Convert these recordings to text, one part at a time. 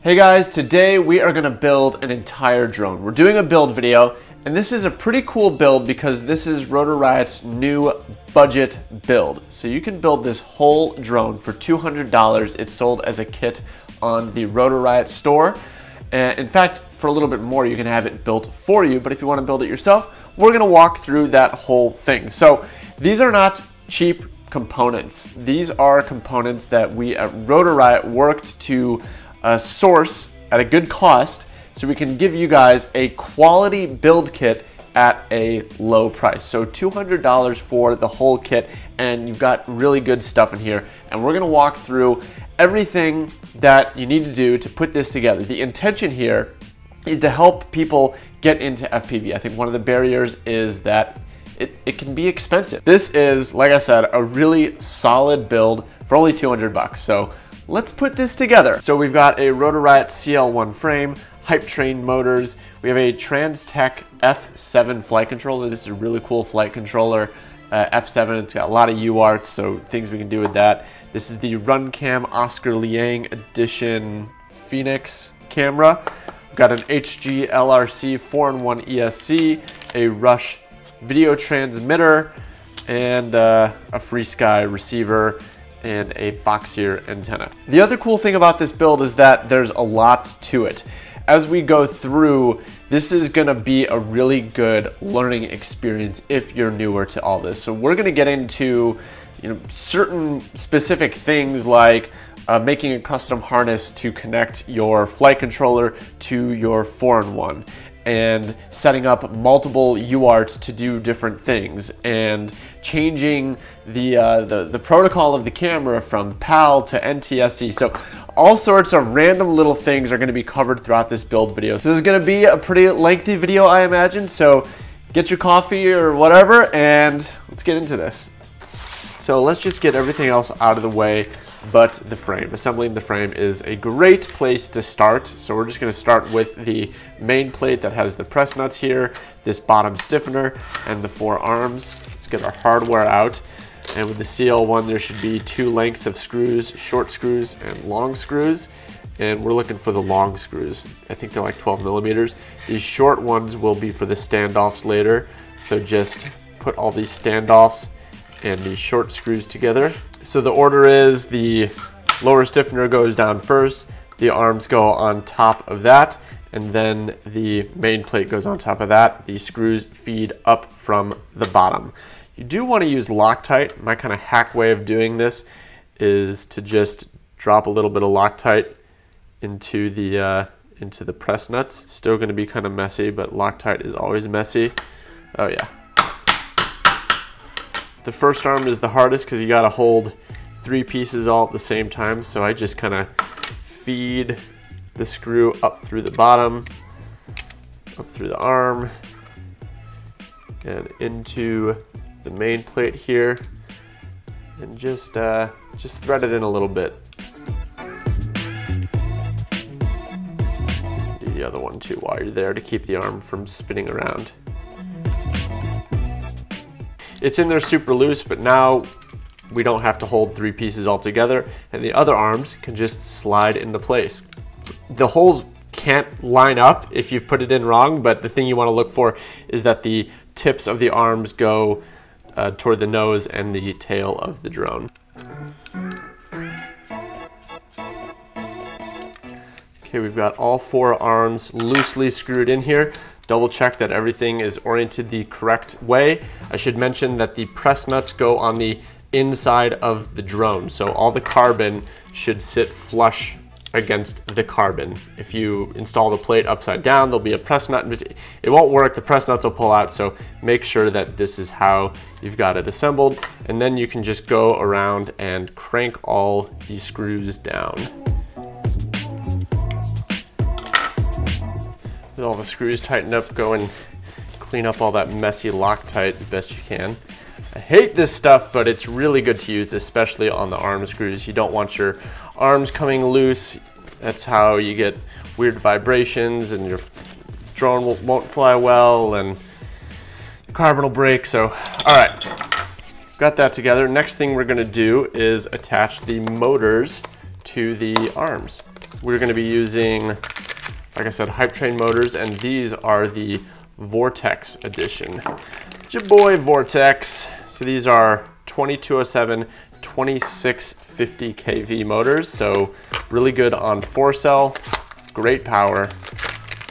Hey guys, today we are going to build an entire drone. We're doing a build video, and this is a pretty cool build because this is Rotor Riot's new budget build. So you can build this whole drone for $200. It's sold as a kit on the Rotor Riot store. In fact, for a little bit more, you can have it built for you, but if you want to build it yourself, we're going to walk through that whole thing. So these are not cheap components. These are components that we at Rotor Riot worked to source at a good cost so we can give you guys a quality build kit at a low price. So $200 for the whole kit, and you've got really good stuff in here. And we're gonna walk through everything that you need to do to put this together. The intention here is to help people get into FPV. I think one of the barriers is that it can be expensive. This is, like I said, a really solid build for only 200 bucks. So let's put this together. So we've got a Rotor Riot CL1 frame, Hypetrain Motors. We have a TransTec F7 Flight Controller. This is a really cool flight controller. F7, it's got a lot of UARTs, so things we can do with that. This is the RunCam Oscar Liang Edition Phoenix camera. We've got an HG LRC 4-in-1 ESC, a Rush video transmitter, and a FreeSky receiver, and a Foxier antenna. The other cool thing about this build is that there's a lot to it. As we go through, this is gonna be a really good learning experience if you're newer to all this. So we're gonna get into certain specific things like making a custom harness to connect your flight controller to your 4-in-1, and setting up multiple UARTs to do different things, and changing the protocol of the camera from PAL to NTSC. So all sorts of random little things are going to be covered throughout this build video. So this is going to be a pretty lengthy video, I imagine. So get your coffee or whatever, and let's get into this. So let's just get everything else out of the way but the frame. Assembling the frame is a great place to start. So we're just going to start with the main plate that has the press nuts here, this bottom stiffener, and the 4 arms. Let's get our hardware out. And with the CL1, there should be 2 lengths of screws, short screws and long screws. And we're looking for the long screws. I think they're like 12 millimeters. These short ones will be for the standoffs later. So just put all these standoffs and these short screws together. So the order is the lower stiffener goes down first, the arms go on top of that, and then the main plate goes on top of that. The screws feed up from the bottom. You do want to use Loctite. My kind of hack way of doing this is to just drop a little bit of Loctite into the press nuts. It's still going to be kind of messy, but Loctite is always messy. Oh yeah. The first arm is the hardest because you got to hold 3 pieces all at the same time. So I just kind of feed the screw up through the bottom, up through the arm, and into the main plate here, and just thread it in a little bit. Do the other one too while you're there to keep the arm from spinning around. It's in there super loose, but now we don't have to hold 3 pieces all together, and the other arms can just slide into place. The holes can't line up if you put it in wrong, but the thing you want to look for is that the tips of the arms go toward the nose and the tail of the drone. Okay, we've got all 4 arms loosely screwed in here. Double check that everything is oriented the correct way. I should mention that the press nuts go on the inside of the drone, so all the carbon should sit flush against the carbon. If you install the plate upside down, there'll be a press nut. It won't work, the press nuts will pull out, so make sure that this is how you've got it assembled, and then you can just go around and crank all these screws down. With all the screws tightened up, go and clean up all that messy Loctite the best you can. I hate this stuff, but it's really good to use, especially on the arm screws. You don't want your arms coming loose. That's how you get weird vibrations, and your drone won't fly well, and the carbon will break. So, all right, got that together. Next thing we're gonna do is attach the motors to the arms. we're going to be using, like I said, Hypetrain Motors, and these are the Vortex edition. It's your boy Vortex. So these are 2207 2650 kV motors, so really good on 4-cell, great power.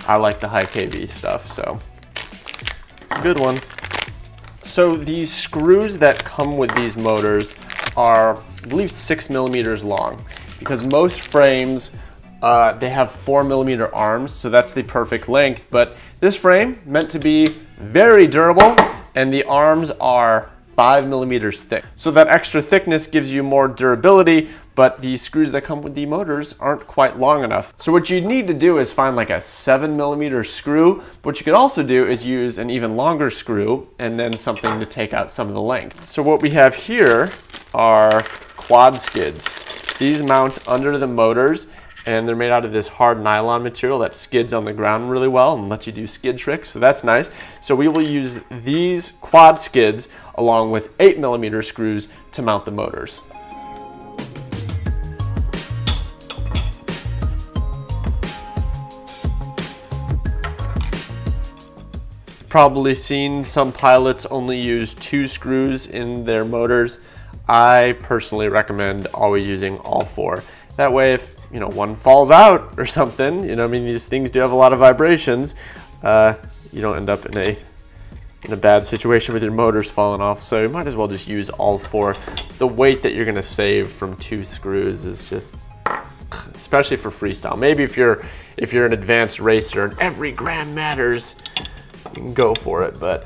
I like the high kV stuff, so it's a good one. So these screws that come with these motors are, I believe, 6 millimeters long, because most frames they have 4 millimeter arms, so that's the perfect length. But this frame meant to be very durable, and the arms are 5 millimeters thick. So that extra thickness gives you more durability, but the screws that come with the motors aren't quite long enough. So what you need to do is find like a 7 millimeter screw. But what you could also do is use an even longer screw and then something to take out some of the length. So what we have here are quad skids. These mount under the motors, and they're made out of this hard nylon material that skids on the ground really well and lets you do skid tricks, so that's nice. So we will use these quad skids along with 8 millimeter screws to mount the motors. Probably seen some pilots only use 2 screws in their motors. I personally recommend always using all 4. That way, if one falls out or something, I mean, these things do have a lot of vibrations, you don't end up in a bad situation with your motors falling off. So you might as well just use all 4. The weight that you're gonna save from 2 screws is just, especially for freestyle. Maybe if you're an advanced racer and every gram matters, you can go for it, but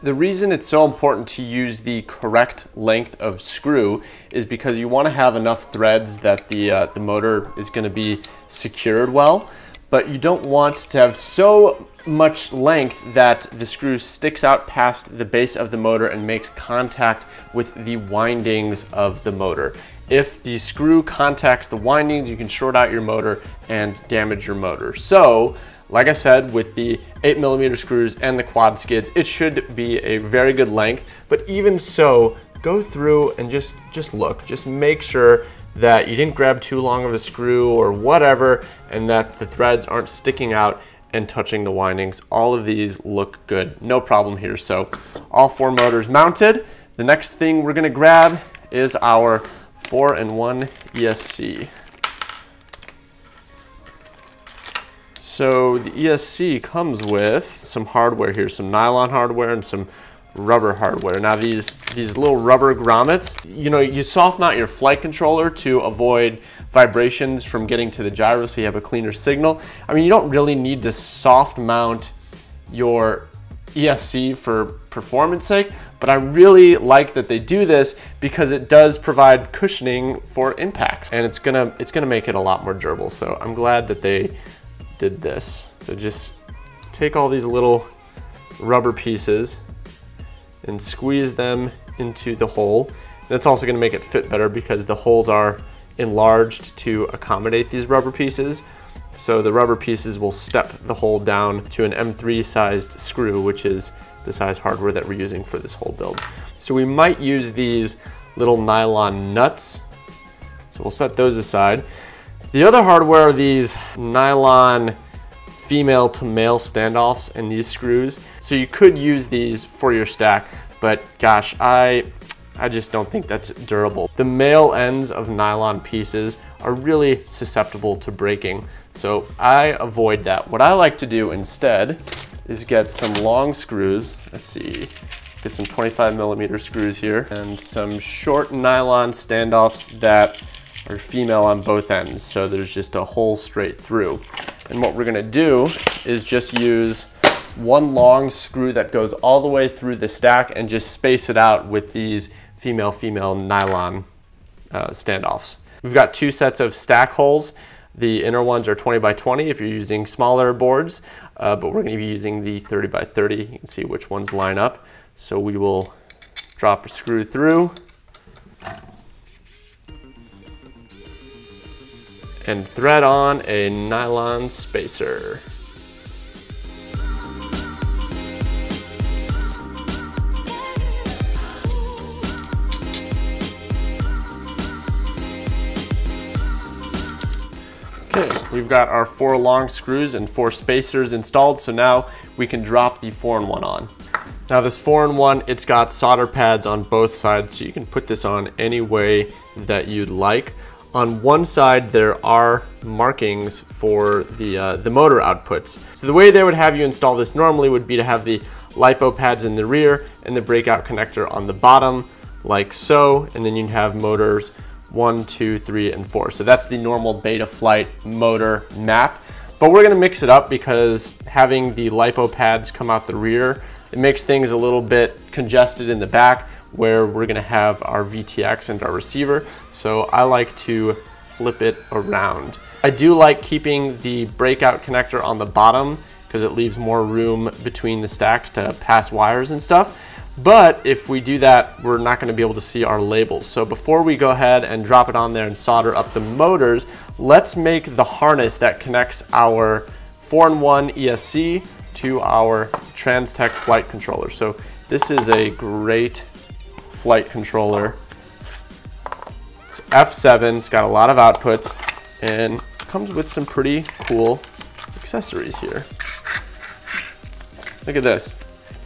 the reason it's so important to use the correct length of screw is because you want to have enough threads that the motor is going to be secured well, but you don't want to have so much length that the screw sticks out past the base of the motor and makes contact with the windings of the motor. If the screw contacts the windings, you can short out your motor and damage your motor. So, like I said, with the 8 millimeter screws and the quad skids, it should be a very good length. But even so, go through and just look. Just make sure that you didn't grab too long of a screw or whatever, and that the threads aren't sticking out and touching the windings. All of these look good, no problem here. So all 4 motors mounted. The next thing we're gonna grab is our 4-in-1 ESC. So the ESC comes with some hardware here, some nylon hardware and some rubber hardware. Now these little rubber grommets, you soft mount your flight controller to avoid vibrations from getting to the gyro so you have a cleaner signal. I mean, you don't really need to soft mount your ESC for performance sake, but I really like that they do this because it does provide cushioning for impacts, and it's gonna make it a lot more durable. So I'm glad that they did this. So just take all these little rubber pieces and squeeze them into the hole. That's also going to make it fit better because the holes are enlarged to accommodate these rubber pieces. So the rubber pieces will step the hole down to an M3 sized screw, which is the size hardware that we're using for this whole build. So we might use these little nylon nuts. So we'll set those aside. The other hardware are these nylon female to male standoffs and these screws. So you could use these for your stack, but gosh, I just don't think that's durable. The male ends of nylon pieces are really susceptible to breaking, so I avoid that. What I like to do instead is get some long screws. Let's see, get some 25 millimeter screws here and some short nylon standoffs that are female on both ends, so there's just a hole straight through. And what we're gonna do is just use one long screw that goes all the way through the stack and just space it out with these female nylon standoffs. We've got 2 sets of stack holes. The inner ones are 20 by 20 if you're using smaller boards, but we're gonna be using the 30 by 30. You can see which ones line up. So we will drop a screw through and thread on a nylon spacer. we've got our 4 long screws and 4 spacers installed, so now we can drop the 4-in-1 on. Now this 4-in-1, it's got solder pads on both sides, so you can put this on any way that you'd like. On one side, there are markings for the motor outputs. So the way they would have you install this normally would be to have the LiPo pads in the rear and the breakout connector on the bottom, like so, and then you'd have motors 1, 2, 3, and 4. So that's the normal Betaflight motor map. But we're gonna mix it up because having the LiPo pads come out the rear, it makes things a little bit congested in the back where we're gonna have our VTX and our receiver. So I like to flip it around. I do like keeping the breakout connector on the bottom because it leaves more room between the stacks to pass wires and stuff. But if we do that, we're not gonna be able to see our labels. So before we go ahead and drop it on there and solder up the motors, let's make the harness that connects our 4-in-1 ESC to our TransTec Flight Controller. So this is a great flight controller. It's F7, it's got a lot of outputs, and comes with some pretty cool accessories here. Look at this.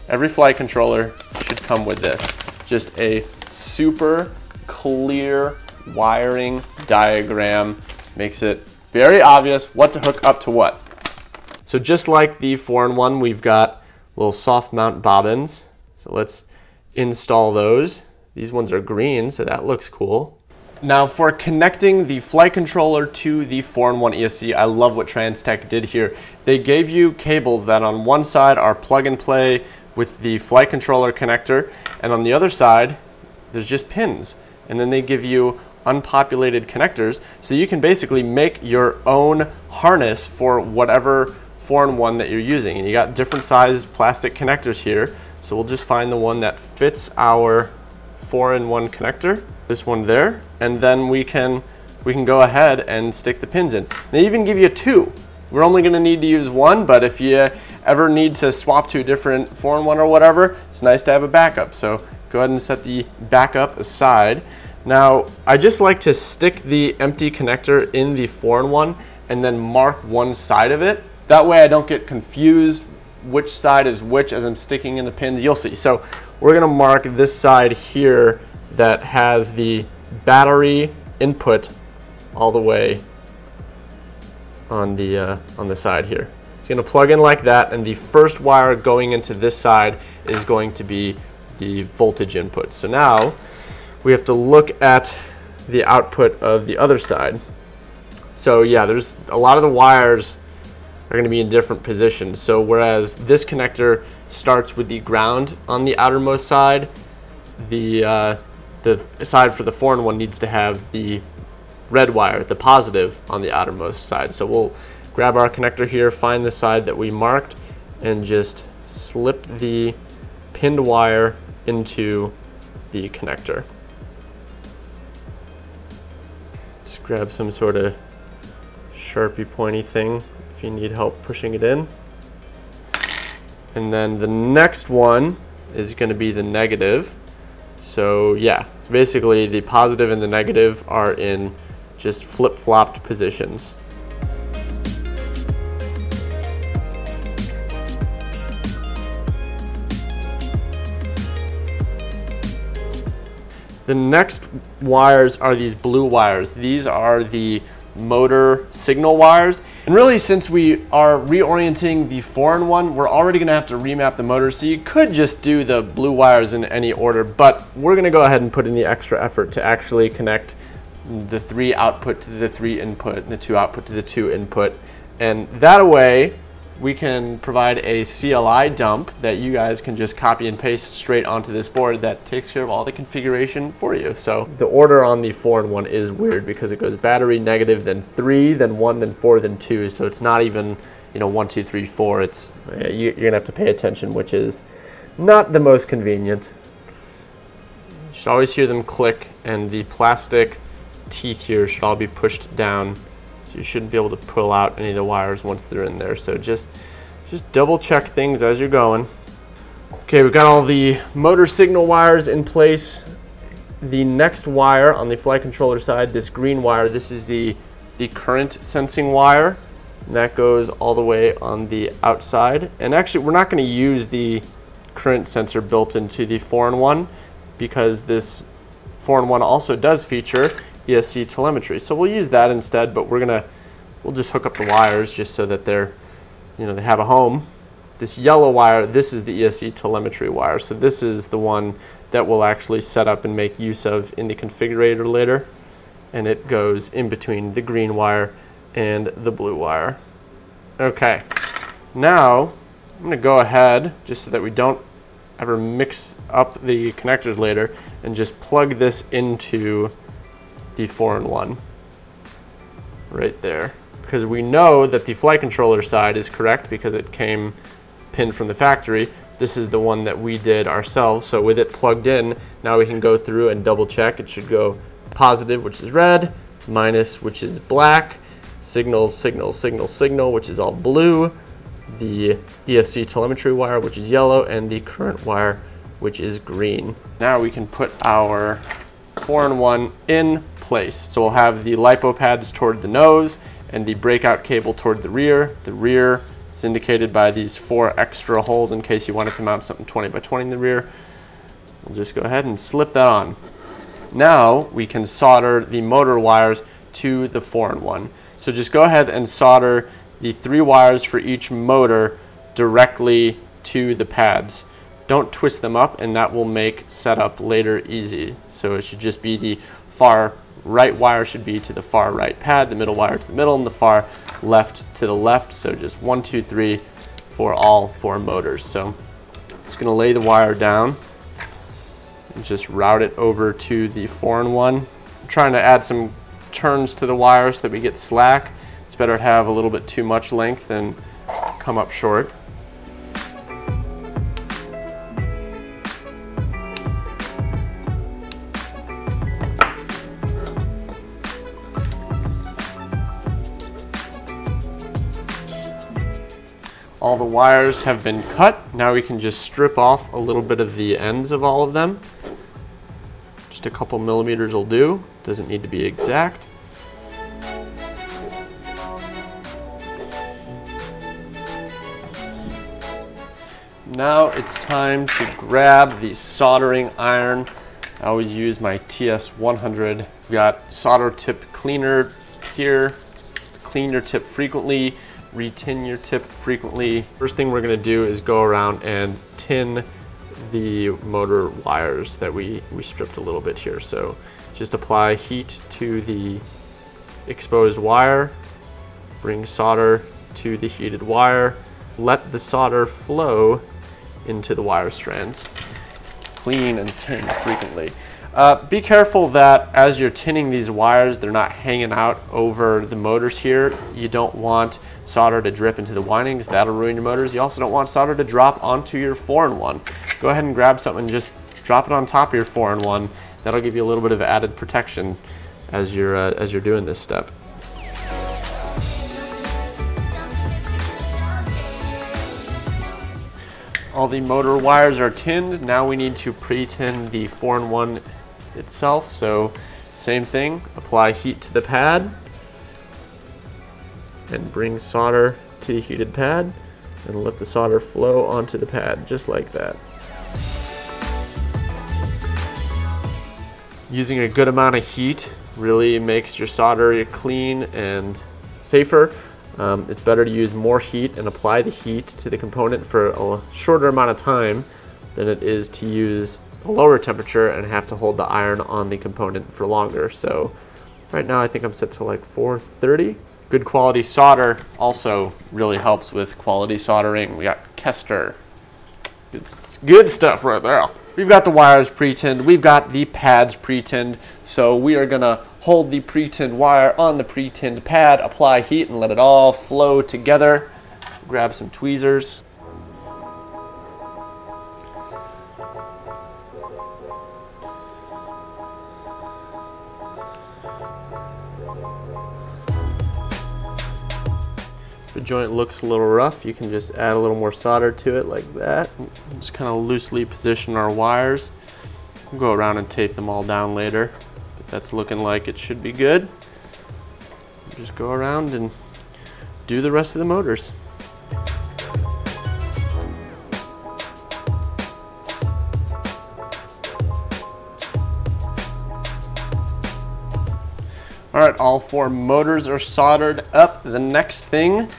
Every flight controller should come with this. Just a super clear wiring diagram. Makes it very obvious what to hook up to what. So just like the 4-in-1, we've got little soft mount bobbins. So let's install those. These ones are green, so that looks cool. Now for connecting the flight controller to the 4-in-1 ESC, I love what TransTec did here. They gave you cables that on one side are plug and play with the flight controller connector, and on the other side, there's just pins. And then they give you unpopulated connectors, so you can basically make your own harness for whatever 4-in-1 that you're using. And you got different size plastic connectors here, so we'll just find the one that fits our 4-in-1 connector, this one there, and then we can go ahead and stick the pins in. They even give you 2. We're only gonna need to use 1, but if you ever need to swap to a different 4-in-1 or whatever, it's nice to have a backup. So go ahead and set the backup aside. Now, I just like to stick the empty connector in the 4-in-1 and then mark one side of it. That way I don't get confused which side is which as I'm sticking in the pins. You'll see. So we're gonna mark this side here that has the battery input all the way on the side here. It's gonna plug in like that, and the first wire going into this side is going to be the voltage input. So now we have to look at the output of the other side. So yeah, there's a lot of the wires are going to be in different positions. So whereas this connector starts with the ground on the outermost side, the side for the 4-in-1 needs to have the red wire, the positive, on the outermost side. So we'll grab our connector here, find the side that we marked, and just slip the pinned wire into the connector. Just grab some sort of Sharpie pointy thing if you need help pushing it in. And then the next one is going to be the negative. So yeah, so basically the positive and the negative are in just flip-flopped positions. The next wires are these blue wires. These are the motor signal wires. And really, since we are reorienting the 4-in-1, we're already gonna have to remap the motor, so you could just do the blue wires in any order, but we're gonna go ahead and put in the extra effort to actually connect the 3 output to the 3 input and the 2 output to the 2 input. And that way, we can provide a CLI dump that you guys can just copy and paste straight onto this board that takes care of all the configuration for you. So the order on the 4-in-1 is weird because it goes battery, negative, then 3, then 1, then 4, then 2. So it's not even, you know, 1, 2, 3, 4. It's you're gonna have to pay attention, which is not the most convenient. You should always hear them click, and the plastic teeth here should all be pushed down. So you shouldn't be able to pull out any of the wires once they're in there. So just double check things as you're going. Okay, we've got all the motor signal wires in place. The next wire on the flight controller side, this green wire, this is the the current sensing wire, and that goes all the way on the outside. And actually, we're not going to use the current sensor built into the 4-in-1 because this 4-in-1 also does feature ESC telemetry. So we'll use that instead, but we'll just hook up the wires just so that they're, they have a home. This yellow wire, this is the ESC telemetry wire. So this is the one that we'll actually set up and make use of in the configurator later. And it goes in between the green wire and the blue wire. Okay, now I'm going to go ahead, just so that we don't ever mix up the connectors later, and just plug this into the 4-in-1 right there. Because we know that the flight controller side is correct because it came pinned from the factory. This is the one that we did ourselves, so with it plugged in, now we can go through and double check. It should go positive, which is red, minus, which is black, signal, signal, signal, signal, which is all blue, the ESC telemetry wire, which is yellow, and the current wire, which is green. Now we can put our 4-in-1 in place. So we'll have the LiPo pads toward the nose and the breakout cable toward the rear. The rear is indicated by these 4 extra holes in case you wanted to mount something 20 by 20 in the rear. We'll just go ahead and slip that on. Now we can solder the motor wires to the 4-in-1. So just go ahead and solder the 3 wires for each motor directly to the pads. Don't twist them up, and that will make setup later easy. So it should just be the far right wire should be to the far right pad, the middle wire to the middle, and the far left to the left. So just 1, 2, 3 for all 4 motors. So I'm just going to lay the wire down and just route it over to the 4-in-1. I'm trying to add some turns to the wire so that we get slack. It's better to have a little bit too much length and come up short. All the wires have been cut. Now we can just strip off a little bit of the ends of all of them. Just a couple millimeters will do. Doesn't need to be exact. Now it's time to grab the soldering iron. I always use my TS100. We got solder tip cleaner here. Clean your tip frequently. Retin your tip frequently. First thing we're going to do is go around and tin the motor wires that we stripped a little bit here. So just apply heat to the exposed wire, bring solder to the heated wire, let the solder flow into the wire strands. Clean and tin frequently. Be careful that as you're tinning these wires, they're not hanging out over the motors here. You don't want solder to drip into the windings. That'll ruin your motors. You also don't want solder to drop onto your 4-in-1. Go ahead and grab something and just drop it on top of your 4-in-1. That'll give you a little bit of added protection as you're doing this step. All the motor wires are tinned. Now we need to pre-tin the 4-in-1 itself. So same thing, apply heat to the pad and bring solder to the heated pad and let the solder flow onto the pad just like that. Using a good amount of heat really makes your solder clean and safer. It's better to use more heat and apply the heat to the component for a shorter amount of time than it is to use a lower temperature and have to hold the iron on the component for longer. So right now I think I'm set to like 430. Good quality solder also really helps with quality soldering. We got Kester. It's good stuff right there. We've got the wires pre-tinned. We've got the pads pre-tinned. So we are gonna hold the pre-tinned wire on the pre-tinned pad, apply heat, and let it all flow together. Grab some tweezers. If the joint looks a little rough, you can just add a little more solder to it like that. Just kind of loosely position our wires. We'll go around and tape them all down later. But that's looking like it should be good. just go around and do the rest of the motors. All right, all 4 motors are soldered up. The next thing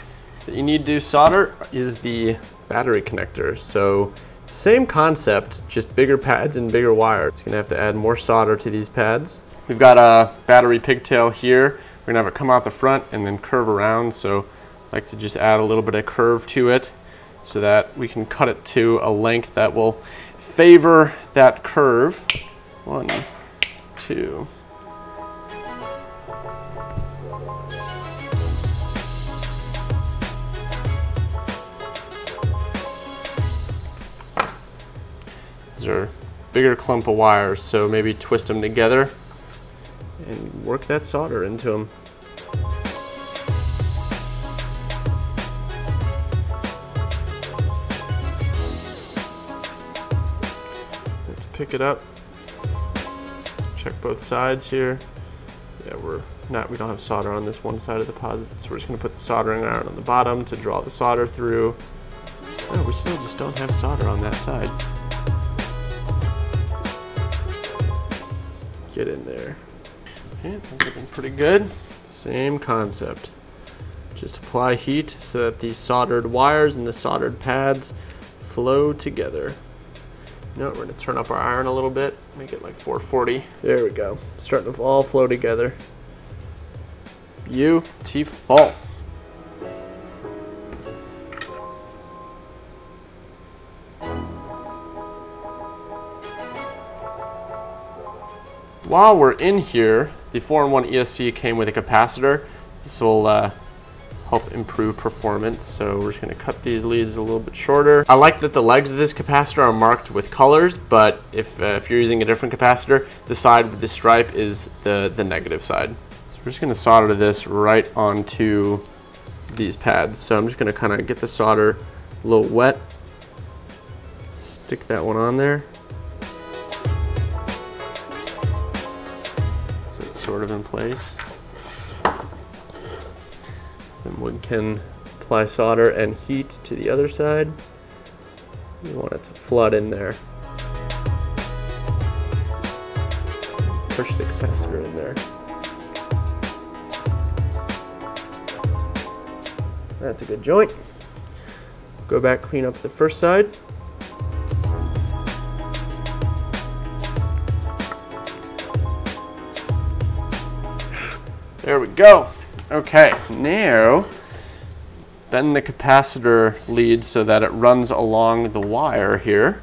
that you need to solder is the battery connector. So same concept, just bigger pads and bigger wires. You're gonna have to add more solder to these pads. We've got a battery pigtail here. We're gonna have it come out the front and then curve around. So I like to just add a little bit of curve to it so that we can cut it to a length that will favor that curve. 1, 2. These are bigger clump of wires, so maybe twist them together and work that solder into them. Let's pick it up. Check both sides here. Yeah, we don't have solder on this one side of the posit, so we're just gonna put the soldering iron on the bottom to draw the solder through. Oh, we still just don't have solder on that side. Get in there. Okay, that's looking pretty good. Same concept. Just apply heat so that the soldered wires and the soldered pads flow together. Now we're gonna turn up our iron a little bit, make it like 440. There we go. It's starting to all flow together. Beautiful. While we're in here, the 4-in-1 ESC came with a capacitor. This will help improve performance, so we're just going to cut these leads a little bit shorter. I like that the legs of this capacitor are marked with colors, but if you're using a different capacitor, the side with the stripe is the negative side. So we're just going to solder this right onto these pads. So I'm just going to kind of get the solder a little wet, stick that one on there. Sort of in place. Then we can apply solder and heat to the other side. We want it to flood in there. Push the capacitor in there. That's a good joint. Go back, clean up the first side. There we go. Okay, now bend the capacitor lead so that it runs along the wire here.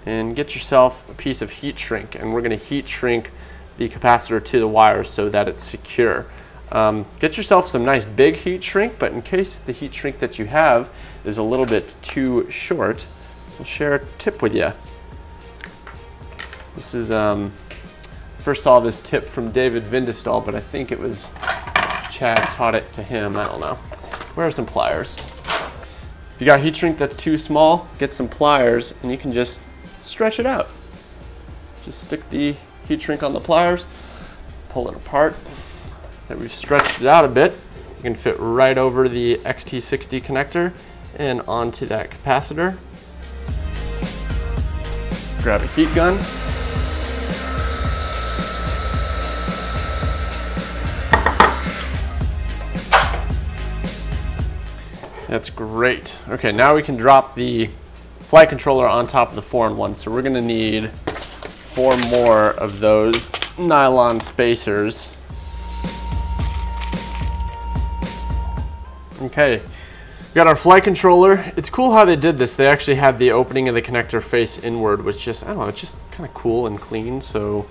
And get yourself a piece of heat shrink, and we're going to heat shrink the capacitor to the wire so that it's secure. Get yourself some nice big heat shrink, but in case the heat shrink that you have is a little bit too short, I'll share a tip with you. This is first saw this tip from David Vindestall, but I think it was Chad taught it to him. I don't know. Where are some pliers? If you got heat shrink that's too small, get some pliers and you can just stretch it out. Just stick the heat shrink on the pliers, pull it apart. Then we've stretched it out a bit. You can fit right over the XT60 connector and onto that capacitor. Grab a heat gun. That's great. Okay, now we can drop the flight controller on top of the 4-in-1. So we're gonna need 4 more of those nylon spacers. Okay, we got our flight controller. It's cool how they did this. They actually had the opening of the connector face inward, which just, I don't know, it's just kind of cool and clean. So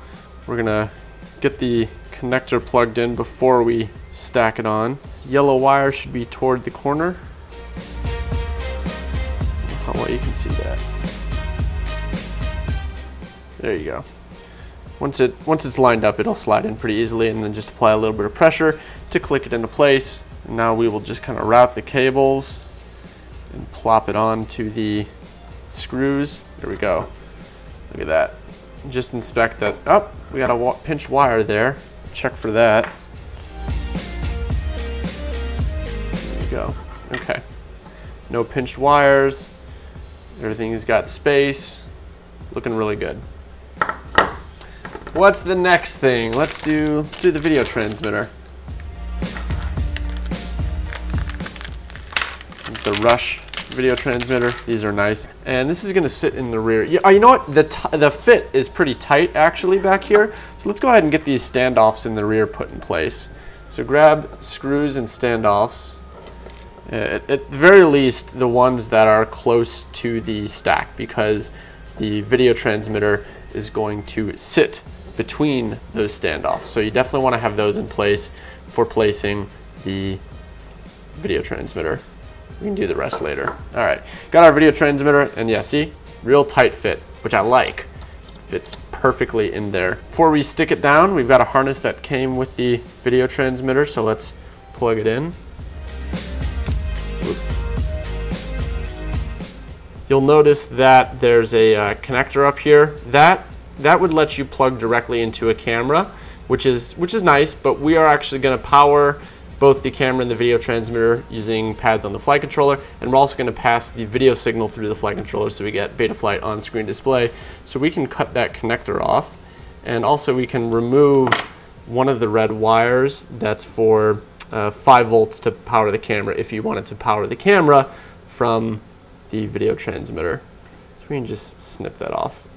we're gonna get the connector plugged in before we stack it on. Yellow wire should be toward the corner. How well you can see that. There you go. Once it's lined up, it'll slide in pretty easily, and then just apply a little bit of pressure to click it into place. And now we will just kind of route the cables and plop it onto the screws. There we go. Look at that. Just inspect that. Oh, we got a pinch wire there. Check for that. go. Okay. No pinched wires. Everything's got space. Looking really good. What's the next thing? Let's do the video transmitter. The Rush video transmitter. These are nice. And this is gonna sit in the rear. Yeah, you know what? The fit is pretty tight actually back here. So let's go ahead and get these standoffs in the rear put in place. So grab screws and standoffs. At the very least, the ones that are close to the stack, because the video transmitter is going to sit between those standoffs. So you definitely want to have those in place for placing the video transmitter. We can do the rest later. All right, got our video transmitter, and yeah, see, real tight fit, which I like. Fits perfectly in there. Before we stick it down, we've got a harness that came with the video transmitter, so let's plug it in. Oops. You'll notice that there's a connector up here. That would let you plug directly into a camera, which is nice, but we are actually gonna power both the camera and the video transmitter using pads on the flight controller, and we're also going to pass the video signal through the flight controller so we get Betaflight on screen display. So we can cut that connector off, and also we can remove one of the red wires that's for 5 volts to power the camera if you wanted to power the camera from the video transmitter. So we can just snip that off.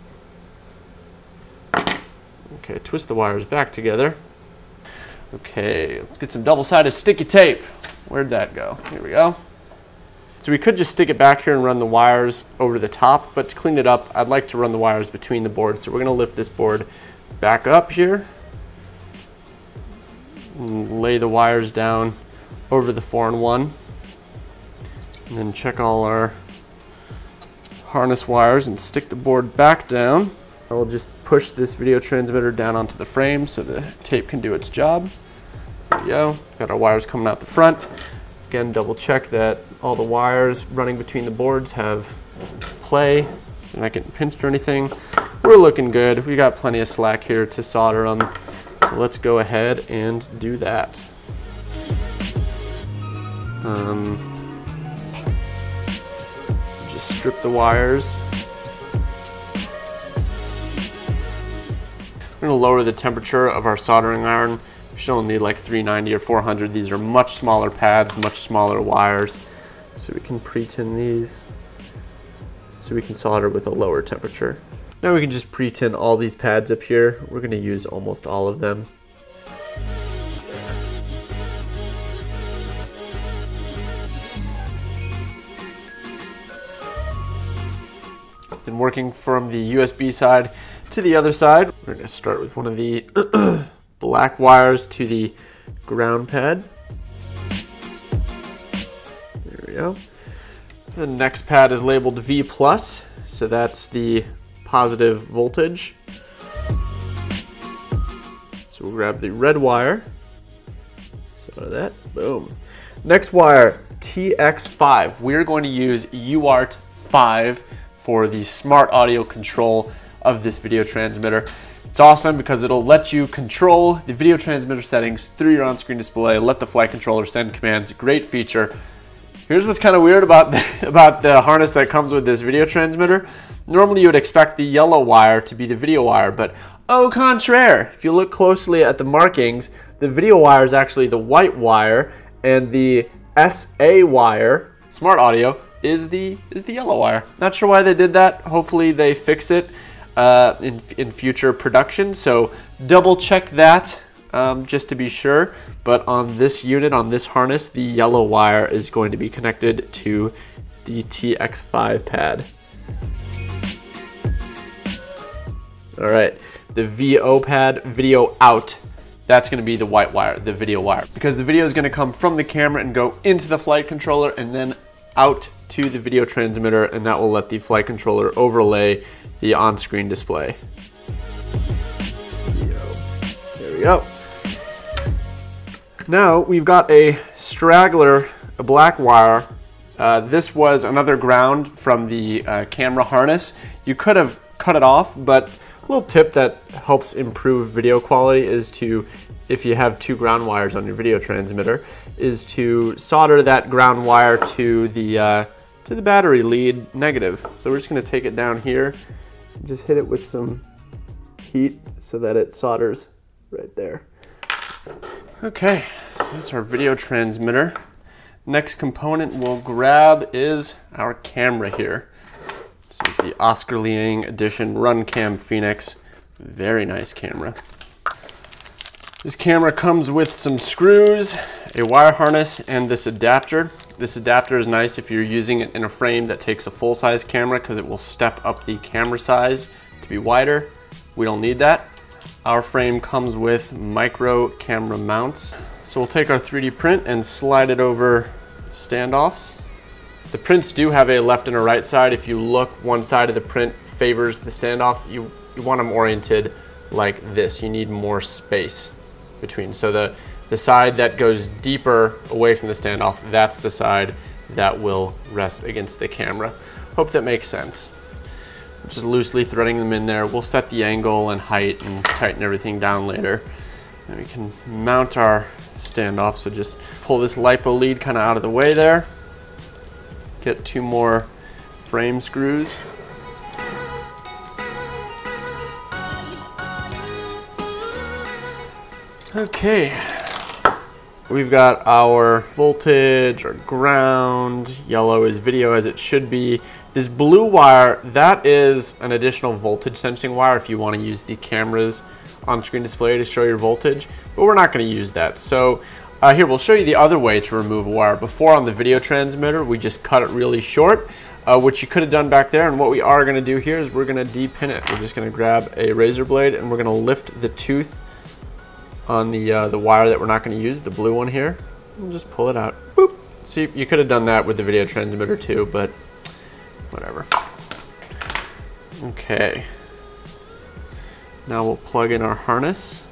Okay, twist the wires back together. Okay, let's get some double-sided sticky tape. Where'd that go? Here we go. So we could just stick it back here and run the wires over the top, but to clean it up, I'd like to run the wires between the boards. So we're gonna lift this board back up here and lay the wires down over the 4-in-1. And then check all our harness wires and stick the board back down. I'll just push this video transmitter down onto the frame so the tape can do its job. There we go. Got our wires coming out the front. Again, double check that all the wires running between the boards have play. They're not getting pinched or anything. We're looking good. We got plenty of slack here to solder them. So let's go ahead and do that. Just strip the wires. We're going to lower the temperature of our soldering iron. We should only need like 390 or 400. These are much smaller pads, much smaller wires. So we can pre-tin these so we can solder with a lower temperature. Now we can just pre-tin all these pads up here. We're going to use almost all of them. Then working from the USB side to the other side, we're going to start with one of the black wires to the ground pad. There we go. The next pad is labeled V+, so that's the positive voltage. So we'll grab the red wire. So that, boom. Next wire, TX5. We're going to use UART 5 for the smart audio control of this video transmitter. It's awesome because it'll let you control the video transmitter settings through your on-screen display, let the flight controller send commands. Great feature. Here's what's kind of weird about the harness that comes with this video transmitter. Normally you would expect the yellow wire to be the video wire, but au contraire. If you look closely at the markings, the video wire is actually the white wire, and the SA wire, smart audio, is the yellow wire. Not sure why they did that. Hopefully they fix it in future production, so double check that just to be sure. But on this unit, on this harness, the yellow wire is going to be connected to the TX5 pad. All right, the VO pad, video out, that's going to be the white wire, the video wire, because the video is going to come from the camera and go into the flight controller and then out to the video transmitter, and that will let the flight controller overlay the on-screen display. There we go. Now we've got a straggler, a black wire. This was another ground from the camera harness. You could have cut it off, but a little tip that helps improve video quality is to if you have 2 ground wires on your video transmitter, is to solder that ground wire to the battery lead negative. So we're just going to take it down here, and just hit it with some heat so that it solders right there. Okay, so that's our video transmitter. Next component we'll grab is our camera here. This is the Oscar Liang Edition RunCam Phoenix. Very nice camera. This camera comes with some screws, a wire harness, and this adapter. This adapter is nice if you're using it in a frame that takes a full-size camera because it will step up the camera size to be wider. We don't need that. Our frame comes with micro camera mounts. So we'll take our 3D print and slide it over standoffs. The prints do have a left and a right side. If you look, one side of the print favors the standoff. You want them oriented like this. You need more space between. So the side that goes deeper away from the standoff, that's the side that will rest against the camera. Hope that makes sense. Just loosely threading them in there. We'll set the angle and height and tighten everything down later. And we can mount our standoff. So just pull this LiPo lead kind of out of the way there. Get 2 more frame screws. Okay. We've got our voltage, our ground, yellow is video as it should be. This blue wire, that is an additional voltage sensing wire if you want to use the camera's on-screen display to show your voltage, but we're not going to use that. So here, we'll show you the other way to remove a wire. Before on the video transmitter, we just cut it really short, which you could have done back there, and what we are going to do here is we're going to de-pin it. We're just going to grab a razor blade and we're going to lift the tooth on the wire that we're not going to use, the blue one here, and just pull it out. Boop. So you could have done that with the video transmitter too, but whatever. Okay. Now we'll plug in our harness.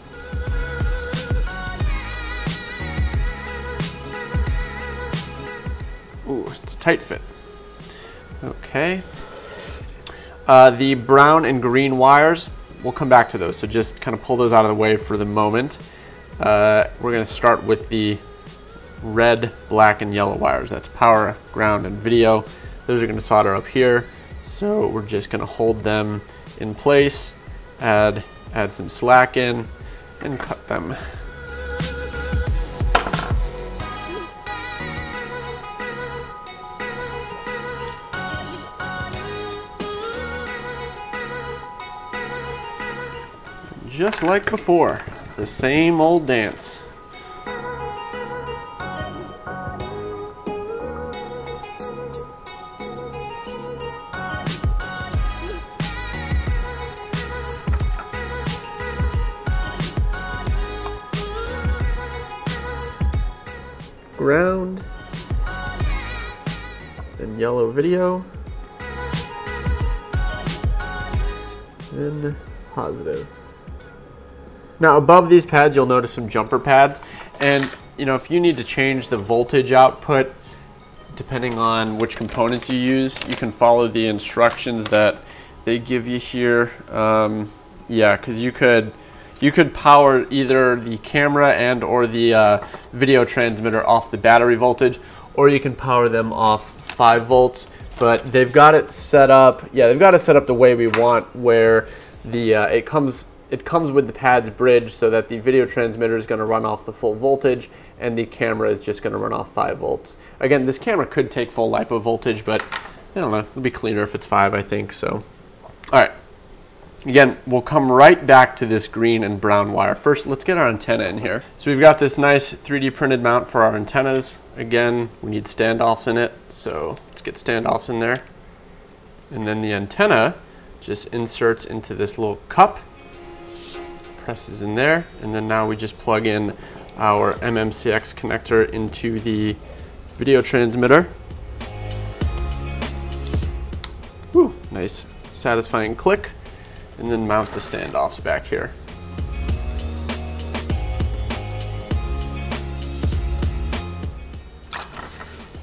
Ooh, it's a tight fit. Okay. The brown and green wires, we'll come back to those, so just kind of pull those out of the way for the moment. We're going to start with the red, black, and yellow wires. That's power, ground, and video. Those are going to solder up here, so we're just going to hold them in place, add some slack in, and cut them. Just like before, the same old dance. Ground, then yellow video, then positive. Now above these pads you'll notice some jumper pads, and if you need to change the voltage output depending on which components you use, you can follow the instructions that they give you here. Yeah, because you could power either the camera and or the video transmitter off the battery voltage, or you can power them off 5 volts. But they've got it set up. Yeah, they've got it set up the way we want, where the it comes with the pads bridge, so that the video transmitter is going to run off the full voltage and the camera is just going to run off 5 volts. Again, this camera could take full LiPo voltage, but I don't know, it'll be cleaner if it's 5, I think. So, all right. Again, we'll come right back to this green and brown wire. First, let's get our antenna in here. So we've got this nice 3D printed mount for our antennas. Again, we need standoffs in it, so let's get standoffs in there. And then the antenna just inserts into this little cup, presses in there, and then now we just plug in our MMCX connector into the video transmitter. Woo, nice satisfying click. And then mount the standoffs back here.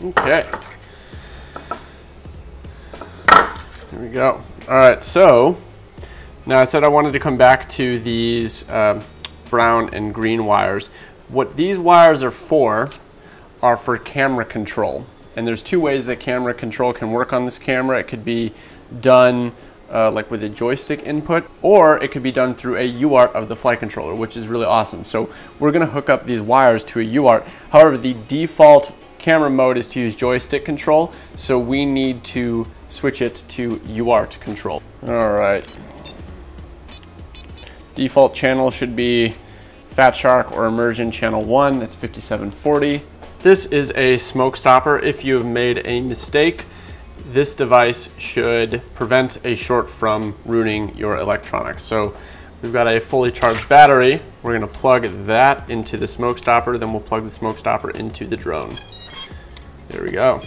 Okay. There we go. All right, so now I said I wanted to come back to these brown and green wires. What these wires are for camera control. And there's two ways that camera control can work on this camera. It could be done like with a joystick input, or it could be done through a UART of the flight controller, which is really awesome. So we're gonna hook up these wires to a UART. However, the default camera mode is to use joystick control, so we need to switch it to UART control. All right. Default channel should be Fat Shark or Immersion channel 1, that's 5740. This is a smoke stopper. If you've made a mistake, this device should prevent a short from ruining your electronics. So we've got a fully charged battery. We're gonna plug that into the smoke stopper, then we'll plug the smoke stopper into the drone. There we go.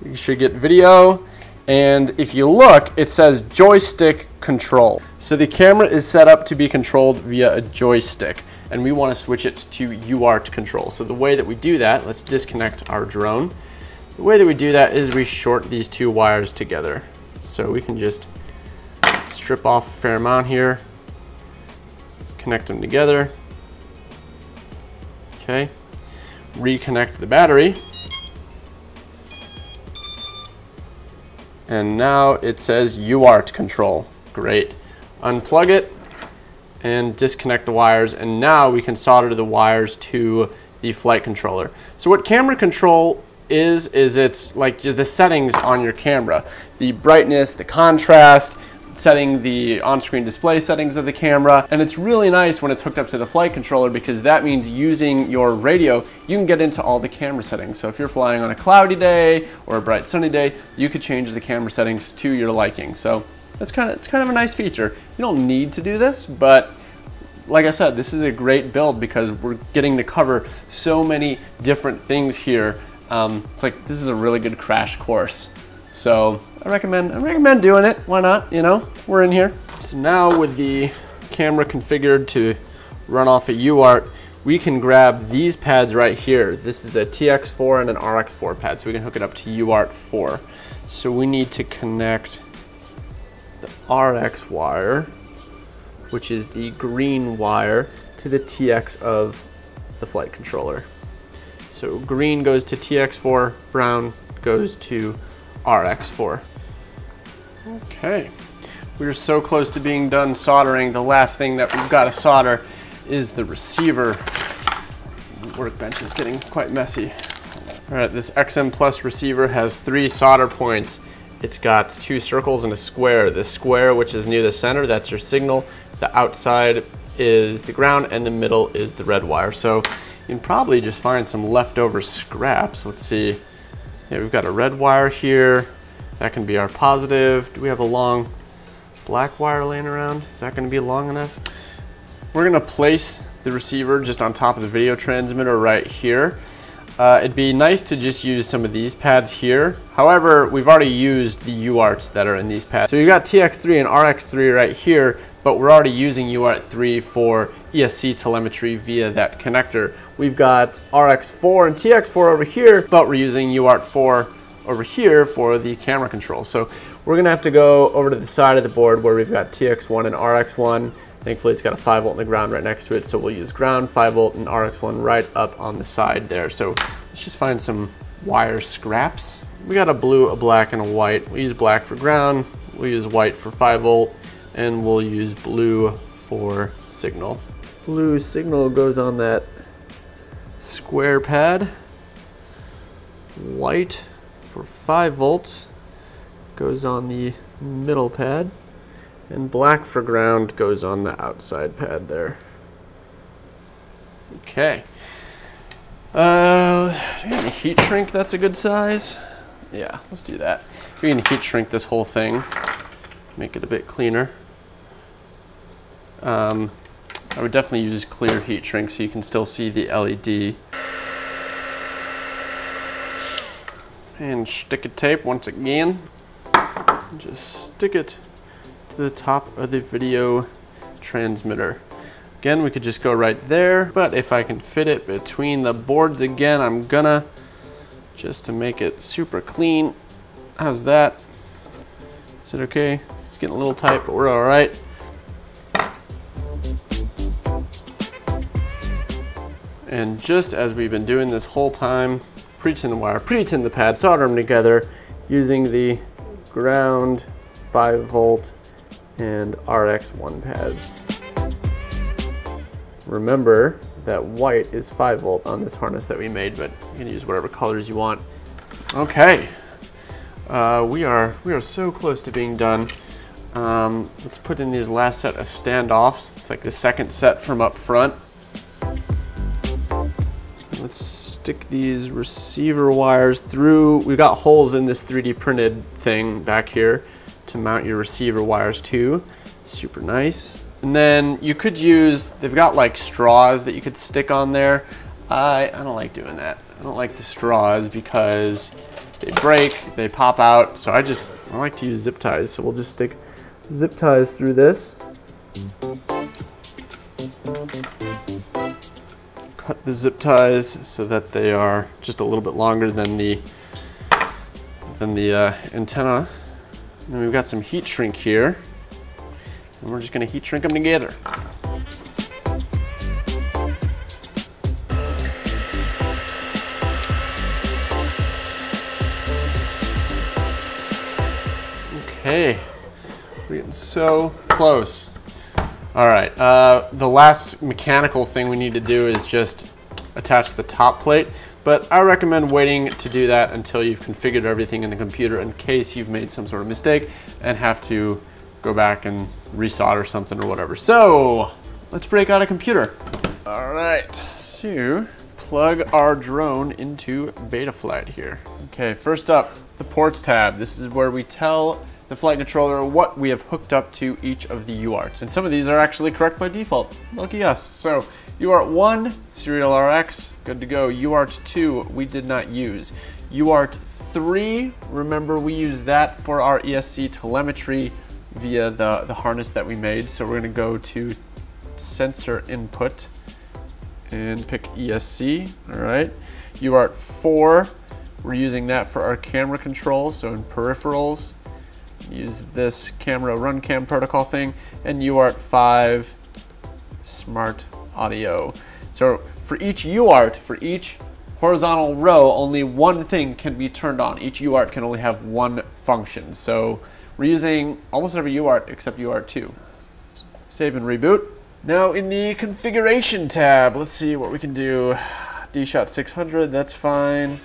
You should get video, and if you look, it says joystick control. So the camera is set up to be controlled via a joystick, and we want to switch it to UART control. So the way that we do that, let's disconnect our drone. The way that we do that is we short these two wires together. So we can just strip off a fair amount here, connect them together. Okay, reconnect the battery. And now it says UART control. Great. Unplug it and disconnect the wires, and now we can solder the wires to the flight controller. So what camera control is it's like the settings on your camera. The brightness, the contrast, setting the on-screen display settings of the camera. And it's really nice when it's hooked up to the flight controller, because that means using your radio, you can get into all the camera settings. So if you're flying on a cloudy day or a bright sunny day, you could change the camera settings to your liking. So it's kind of a nice feature. You don't need to do this, but like I said, this is a great build because we're getting to cover so many different things here. It's like, this is a really good crash course. So I recommend doing it. Why not? You know, we're in here. So now with the camera configured to run off a UART, we can grab these pads right here. This is a TX4 and an RX4 pad, so we can hook it up to UART4. So we need to connect the RX wire, which is the green wire, to the TX of the flight controller. So green goes to TX4, brown goes to RX4. Okay, we're so close to being done soldering. The last thing that we've got to solder is the receiver. The workbench is getting quite messy. All right, this XM Plus receiver has 3 solder points. It's got 2 circles and a square. The square, which is near the center, that's your signal. The outside is the ground, and the middle is the red wire. So you can probably just find some leftover scraps. Let's see. Yeah, we've got a red wire here. That can be our positive. Do we have a long black wire laying around? Is that going to be long enough? We're going to place the receiver just on top of the video transmitter right here. It'd be nice to just use some of these pads here. However, we've already used the UARTs that are in these pads. So you've got TX3 and RX3 right here, but we're already using UART3 for ESC telemetry via that connector. We've got RX4 and TX4 over here, but we're using UART4 over here for the camera control. So we're gonna have to go over to the side of the board where we've got TX1 and RX1. Thankfully, it's got a 5 volt in the ground right next to it, so we'll use ground, 5 volt, and RX1 right up on the side there. So let's just find some wire scraps. We got a blue, a black, and a white. We'll use black for ground, we'll use white for 5 volt, and we'll use blue for signal. Blue signal goes on that square pad. White for 5 volts goes on the middle pad. And black for ground goes on the outside pad there. Okay. Do we have a heat shrink that's a good size? Yeah, let's do that. We can heat shrink this whole thing, make it a bit cleaner. I would definitely use clear heat shrink so you can still see the LED. And stick a tape once again. Just stick it to the top of the video transmitter. Again, we could just go right there, but if I can fit it between the boards again, I'm gonna, just to make it super clean. How's that? Is it okay? It's getting a little tight, but we're all right. And just as we've been doing this whole time, pre-tin the wire, pre-tin the pad, solder them together using the ground, 5-volt, and RX1 pads. Remember that white is 5-volt on this harness that we made, but you can use whatever colors you want. Okay, we are so close to being done. Let's put in these last set of standoffs. It's like the second set from up front. Let's stick these receiver wires through. We've got holes in this 3D printed thing back here to mount your receiver wires to. Super nice. And then you could use, they've got like straws that you could stick on there. I don't like doing that. I don't like the straws because they break, they pop out. So I like to use zip ties. So we'll just stick zip ties through this. Cut the zip ties so that they are just a little bit longer than the antenna. And we've got some heat shrink here. And we're just gonna heat shrink them together. Okay, we're getting so close. All right, the last mechanical thing we need to do is just attach the top plate, but I recommend waiting to do that until you've configured everything in the computer in case you've made some sort of mistake and have to go back and resolder something or whatever. So let's break out a computer. All right, so plug our drone into Betaflight here. Okay, first up, the ports tab. This is where we tell the flight controller what we have hooked up to each of the UARTs. And some of these are actually correct by default. Lucky us. So UART 1, serial RX, good to go. UART 2, we did not use. UART 3, remember we use that for our ESC telemetry via the harness that we made. So we're gonna go to sensor input and pick ESC, all right. UART 4, we're using that for our camera controls. So in peripherals, use this camera RunCam protocol thing, and UART 5, smart audio. So for each UART, for each horizontal row, only one thing can be turned on. Each UART can only have one function. So we're using almost every UART except UART 2. Save and reboot. Now in the configuration tab, let's see what we can do. DShot 600, that's fine.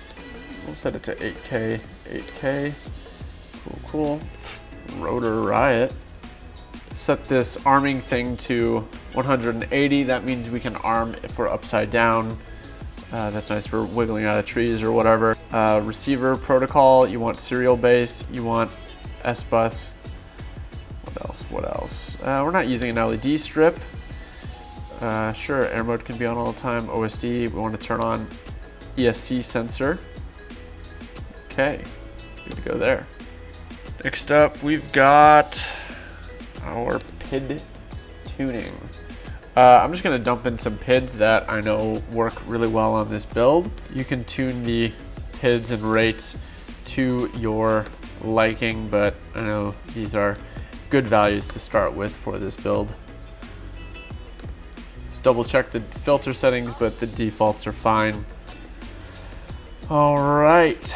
We'll set it to 8K, 8K. Cool, cool. Rotor Riot. Set this arming thing to 180. That means we can arm if we're upside down. That's nice for wiggling out of trees or whatever. Receiver protocol, you want serial based, you want S-bus. What else? What else? We're not using an LED strip. Sure, air mode can be on all the time. OSD, we want to turn on ESC sensor. Okay, good to go there. Next up, we've got our PID tuning. I'm just gonna dump in some PIDs that I know work really well on this build. You can tune the PIDs and rates to your liking, but I know these are good values to start with for this build. Let's double check the filter settings, but the defaults are fine. All right.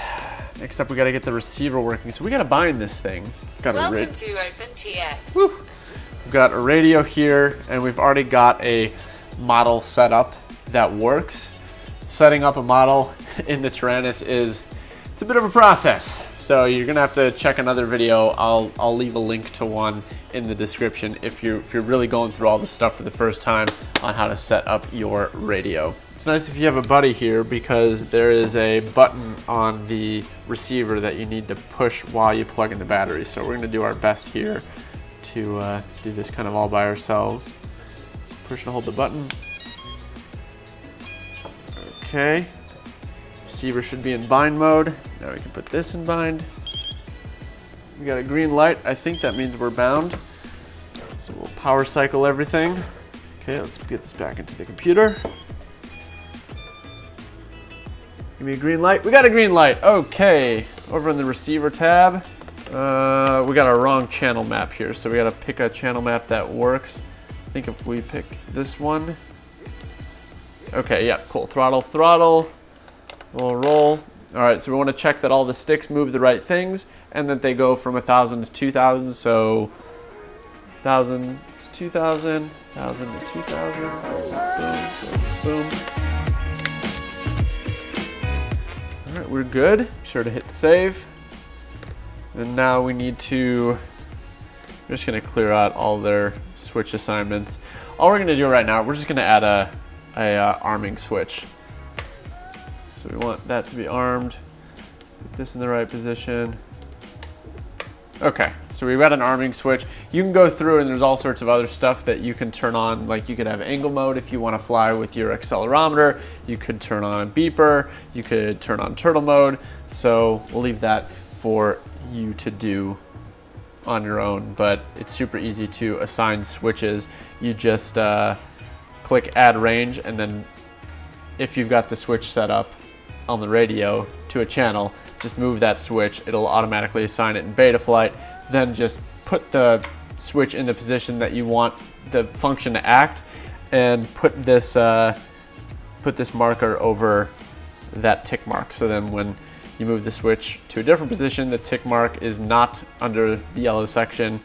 Next up, we gotta get the receiver working. So we gotta bind this thing. Welcome to OpenTX. Woo. We've got a radio here, and we've already got a model set up that works. Setting up a model in the Tyrannus it's a bit of a process. So you're gonna have to check another video. I'll leave a link to one in the description if you're really going through all the stuff for the first time on how to set up your radio. It's nice if you have a buddy here because there is a button on the receiver that you need to push while you plug in the battery. So we're gonna do our best here to do this kind of all by ourselves. So push and hold the button. Okay. Receiver should be in bind mode. Now we can put this in bind. We got a green light. I think that means we're bound. So we'll power cycle everything. Okay, let's get this back into the computer. Give me a green light. We got a green light. Okay, over in the receiver tab, we got a wrong channel map here. So we got to pick a channel map that works. I think if we pick this one, Okay, yeah, cool. Throttle. Roll. All right, so we want to check that all the sticks move the right things and that they go from 1,000 to 2,000. So 1,000 to 2,000, 1,000 to 2,000. Boom. All right, we're good. Be sure to hit save. And now we need to, we're just gonna clear out all their switch assignments. All we're gonna do right now, we're just gonna add a arming switch. So we want that to be armed. Put this in the right position. Okay, so we've got an arming switch. You can go through and there's all sorts of other stuff that you can turn on. Like you could have angle mode if you want to fly with your accelerometer. You could turn on a beeper. You could turn on turtle mode. So we'll leave that for you to do on your own, but it's super easy to assign switches. You just click add range, and then if you've got the switch set up on the radio to a channel, just move that switch. It'll automatically assign it in Betaflight. Then just put the switch in the position that you want the function to act, and put this marker over that tick mark. So then when you move the switch to a different position, the tick mark is not under the yellow section.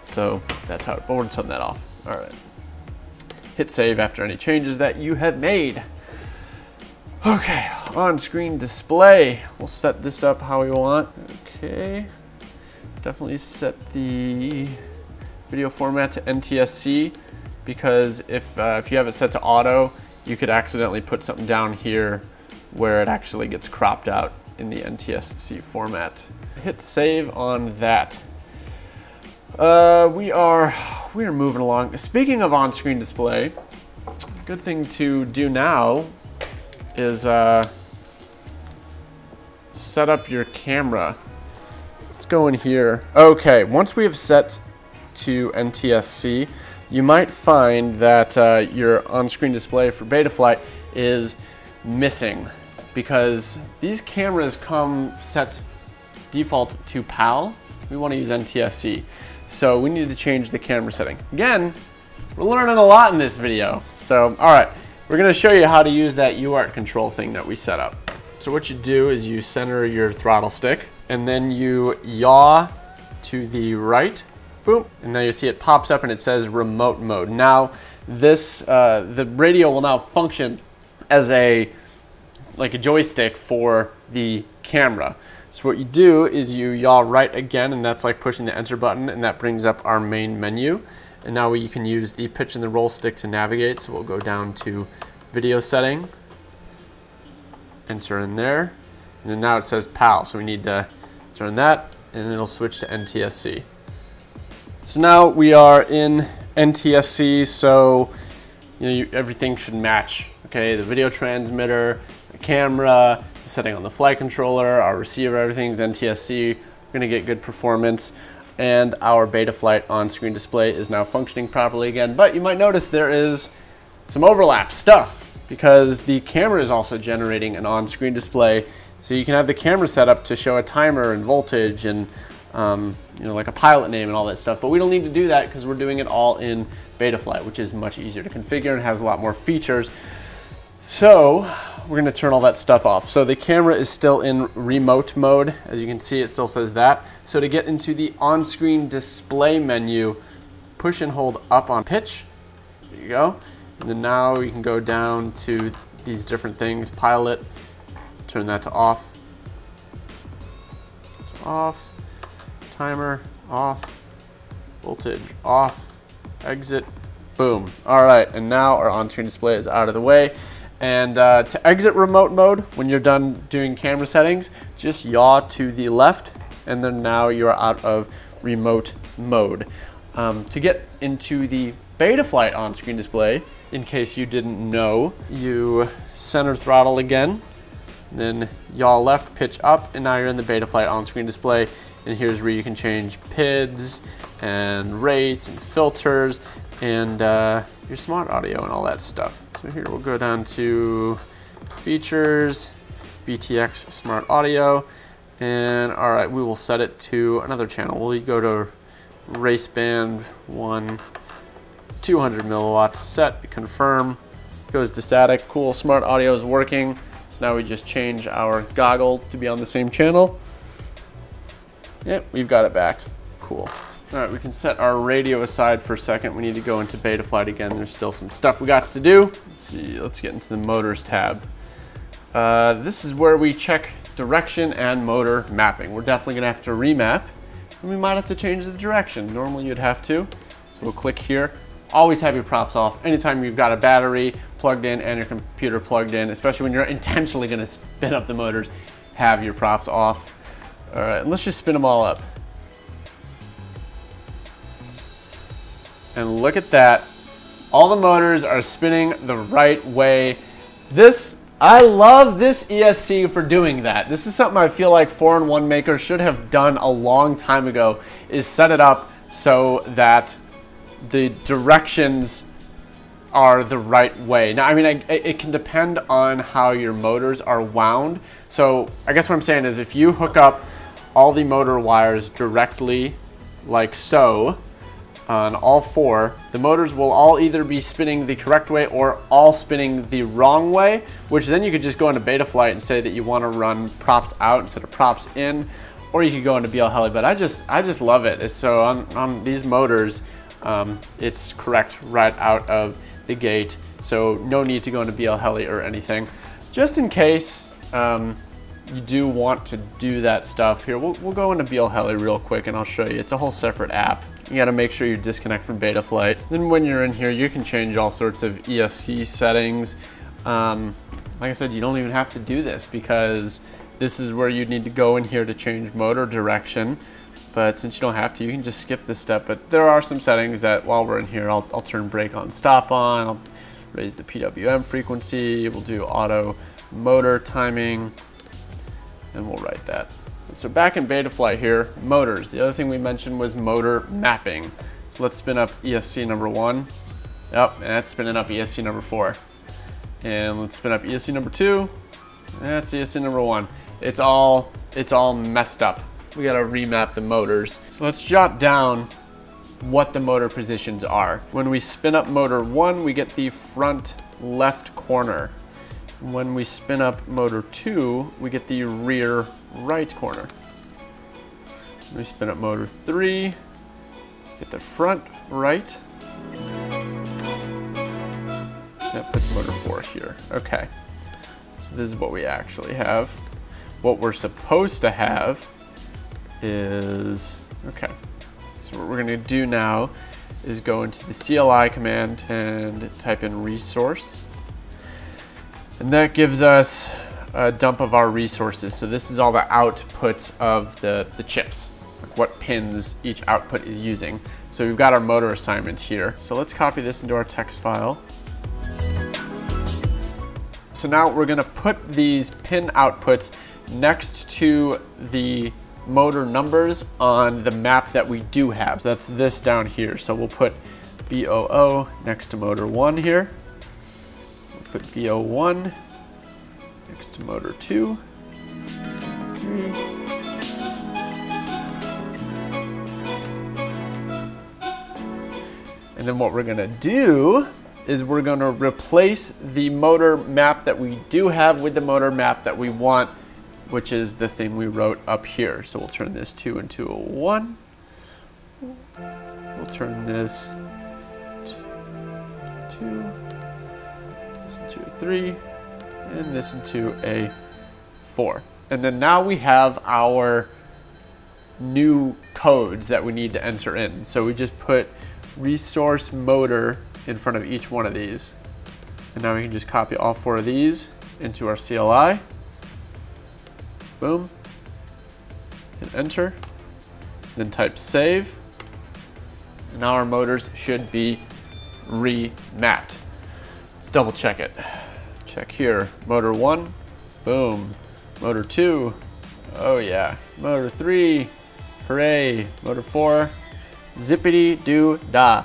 So that's how, but we're gonna turn that off. All right. Hit save after any changes that you have made. Okay, on-screen display. We'll set this up how we want. Okay, definitely set the video format to NTSC, because if you have it set to auto, you could accidentally put something down here where it actually gets cropped out in the NTSC format. Hit save on that. We are moving along. Speaking of on-screen display, good thing to do now is set up your camera. Let's go in here. Okay, once we have set to NTSC, you might find that your on-screen display for Betaflight is missing, because these cameras come set default to PAL. We want to use NTSC. So we need to change the camera setting. Again, we're learning a lot in this video. So, all right, we're gonna show you how to use that UART control thing that we set up. So what you do is you center your throttle stick, and then you yaw to the right, boom, and now you see it pops up and it says remote mode. Now this, the radio will now function as like a joystick for the camera. So what you do is you yaw right again, and that's like pushing the enter button, and that brings up our main menu. And now you can use the pitch and the roll stick to navigate. So we'll go down to video setting, enter in there, and then now it says PAL. So we need to turn that, and it'll switch to NTSC. So now we are in NTSC, so everything should match. Okay, the video transmitter, the camera, the setting on the flight controller, our receiver, everything's NTSC. We're gonna get good performance, and our Betaflight on-screen display is now functioning properly again. But you might notice there is some overlap stuff, because the camera is also generating an on-screen display. So you can have the camera set up to show a timer and voltage and like a pilot name and all that stuff. But we don't need to do that because we're doing it all in Betaflight, which is much easier to configure and has a lot more features. So we're going to turn all that stuff off. So the camera is still in remote mode. As you can see, it still says that. So to get into the on-screen display menu, push and hold up on pitch. There you go. And then now you can go down to these different things. Pilot, turn that to off. Off. Timer, off. Voltage, off. Exit, boom. All right, and now our on-screen display is out of the way. And to exit remote mode, when you're done doing camera settings, just yaw to the left, and then now you're out of remote mode. To get into the Betaflight on-screen display, in case you didn't know, you center throttle again, then yaw left, pitch up, and now you're in the Betaflight on-screen display. And here's where you can change PIDs and rates and filters and your smart audio and all that stuff. So here we'll go down to features, VTX smart audio, and all right, we will set it to another channel. We'll go to race band 1, 200 milliwatts, set, confirm, Goes to static. Cool, smart audio is working. So now we just change our goggle to be on the same channel. Yep, we've got it back. Cool. All right, we can set our radio aside for a second. We need to go into beta flight again. There's still some stuff we got to do. Let's see, let's get into the motors tab. This is where we check direction and motor mapping. We're definitely gonna have to remap, and we might have to change the direction. Normally you'd have to. So we'll click here. Always have your props off. Anytime you've got a battery plugged in and your computer plugged in, especially when you're intentionally gonna spin up the motors, have your props off. All right, let's just spin them all up. And look at that. All the motors are spinning the right way. I love this ESC for doing that. This is something I feel like 4-in-1 makers should have done a long time ago, is set it up so that the directions are the right way. Now, I mean, it can depend on how your motors are wound. So I guess what I'm saying is if you hook up all the motor wires directly like so, on all four, the motors will all either be spinning the correct way or all spinning the wrong way, which then you could just go into beta flight and say that you want to run props out instead of props in, or you could go into BL Heli, but I just love it. So on these motors, it's correct right out of the gate, so no need to go into BL Heli or anything. Just in case you do want to do that stuff here, we'll go into BL Heli real quick and I'll show you. It's a whole separate app. You gotta make sure you disconnect from beta flight. Then when you're in here, you can change all sorts of ESC settings. Like I said, you don't even have to do this because this is where you need to go in here to change motor direction. But since you don't have to, you can just skip this step. But there are some settings that while we're in here, I'll turn brake on, stop on, I'll raise the PWM frequency, we'll do auto motor timing, and we'll write that. So back in beta flight here, motors. The other thing we mentioned was motor mapping. So let's spin up ESC number 1. Yep, and that's spinning up ESC number 4. And let's spin up ESC number 2. That's ESC number 1. It's all messed up. We gotta remap the motors. So let's jot down what the motor positions are. When we spin up motor 1, we get the front left corner. When we spin up motor 2, we get the rear right corner. When we spin up motor 3, get the front right. That puts motor 4 here. Okay. So this is what we actually have. What we're supposed to have is, okay. So what we're gonna do now is go into the CLI command and type in resource. And that gives us a dump of our resources. So this is all the outputs of the chips, like what pins each output is using. So we've got our motor assignments here. So let's copy this into our text file. So now we're gonna put these pin outputs next to the motor numbers on the map that we do have. So that's this down here. So we'll put BOO next to motor 1 here. Put BO1 next to motor 2, 3. And then what we're gonna do is we're gonna replace the motor map that we do have with the motor map that we want, which is the thing we wrote up here. So we'll turn this 2 into a 1. We'll turn this 2. This into a 3, and this into a 4. And then now we have our new codes that we need to enter in. So we just put resource motor in front of each one of these. And now we can just copy all 4 of these into our CLI. Boom. Hit enter. Then type save. And now our motors should be remapped. Let's double check it. Check here. Motor 1. Boom. Motor 2. Oh yeah. Motor 3. Hooray. Motor 4. Zippity doo dah.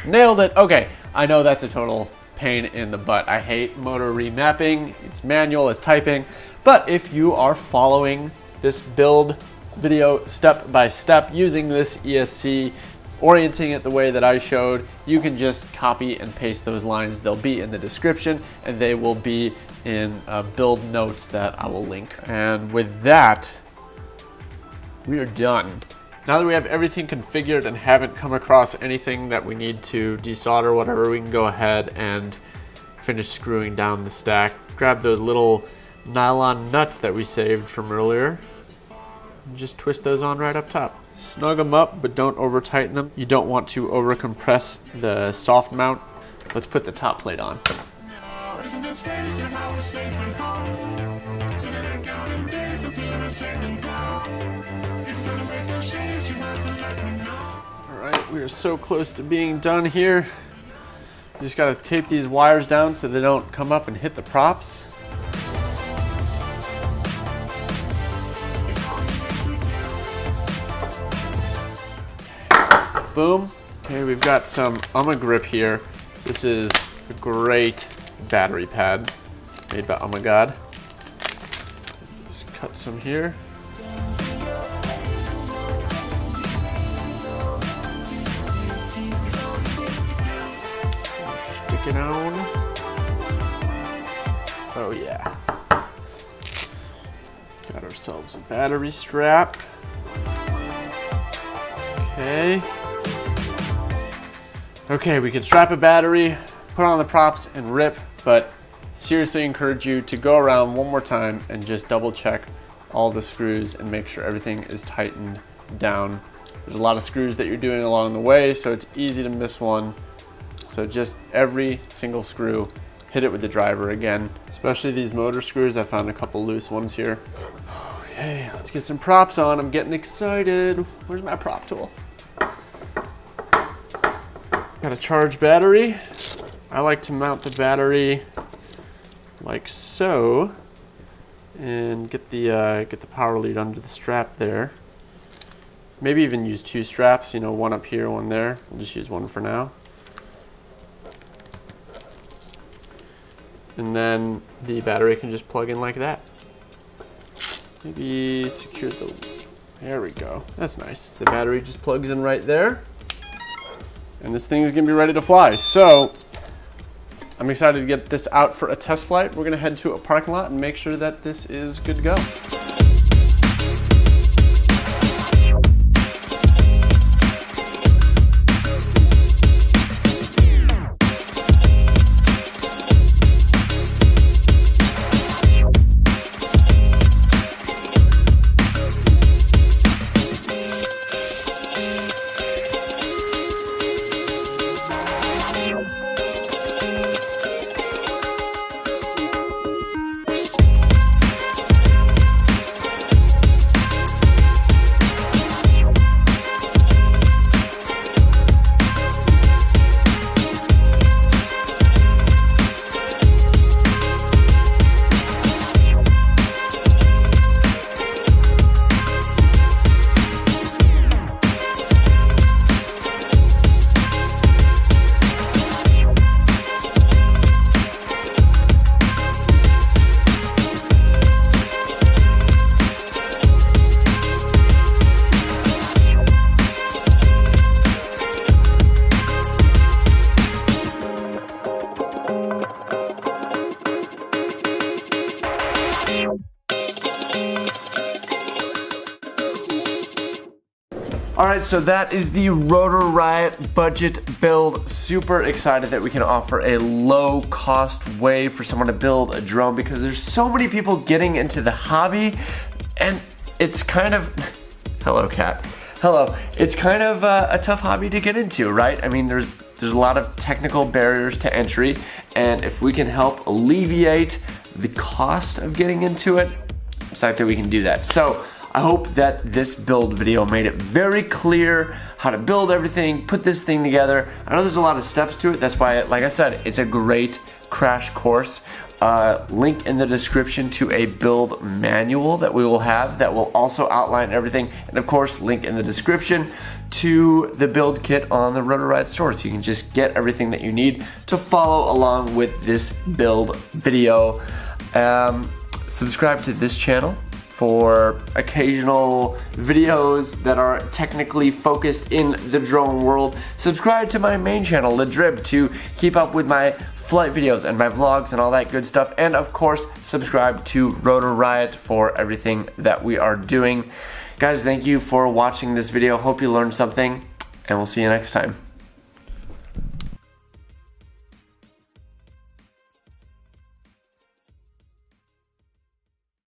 Nailed it. Okay. I know that's a total pain in the butt. I hate motor remapping. It's manual, it's typing. But if you are following this build video step by step using this ESC, orienting it the way that I showed, you can just copy and paste those lines. They'll be in the description and they will be in build notes that I will link. And with that, we are done. Now that we have everything configured and haven't come across anything that we need to desolder or whatever, we can go ahead and finish screwing down the stack. Grab those little nylon nuts that we saved from earlier and just twist those on right up top. Snug them up, but don't over tighten them. You don't want to over compress the soft mount. Let's put the top plate on. Alright, we are so close to being done here. You just gotta tape these wires down so they don't come up and hit the props. Boom. Okay, we've got some grip here. This is a great battery pad made by God. Just cut some here. Stick it on. Oh yeah. Got ourselves a battery strap. Okay. Okay, we can strap a battery, put on the props, and rip, but seriously encourage you to go around one more time and just double check all the screws and make sure everything is tightened down. There's a lot of screws that you're doing along the way, so it's easy to miss one. So just every single screw, hit it with the driver again, especially these motor screws. I found a couple loose ones here. Okay, let's get some props on. I'm getting excited. Where's my prop tool? Got a charged battery. I like to mount the battery like so and get the power lead under the strap there. Maybe even use two straps, you know, one up here, one there. I'll just use one for now. And then the battery can just plug in like that. Maybe secure the, there we go. That's nice. The battery just plugs in right there. And this thing is gonna be ready to fly. So I'm excited to get this out for a test flight. We're gonna head to a parking lot and make sure that this is good to go. Alright, so that is the Rotor Riot budget build. Super excited that we can offer a low cost way for someone to build a drone because there's so many people getting into the hobby and it's kind of, hello cat. Hello, it's kind of a tough hobby to get into, right? I mean, there's a lot of technical barriers to entry, and if we can help alleviate the cost of getting into it, I'm excited that we can do that. So I hope that this build video made it very clear how to build everything, put this thing together. I know there's a lot of steps to it, that's why, like I said, it's a great crash course. Link in the description to a build manual that we will have that will also outline everything, and of course link in the description to the build kit on the Rotor Riot store, so you can just get everything that you need to follow along with this build video. Subscribe to this channel for occasional videos that are technically focused in the drone world. Subscribe to my main channel, The Drib, to keep up with my flight videos and my vlogs and all that good stuff. And of course, subscribe to Rotor Riot for everything that we are doing. Guys, thank you for watching this video. Hope you learned something, and we'll see you next time.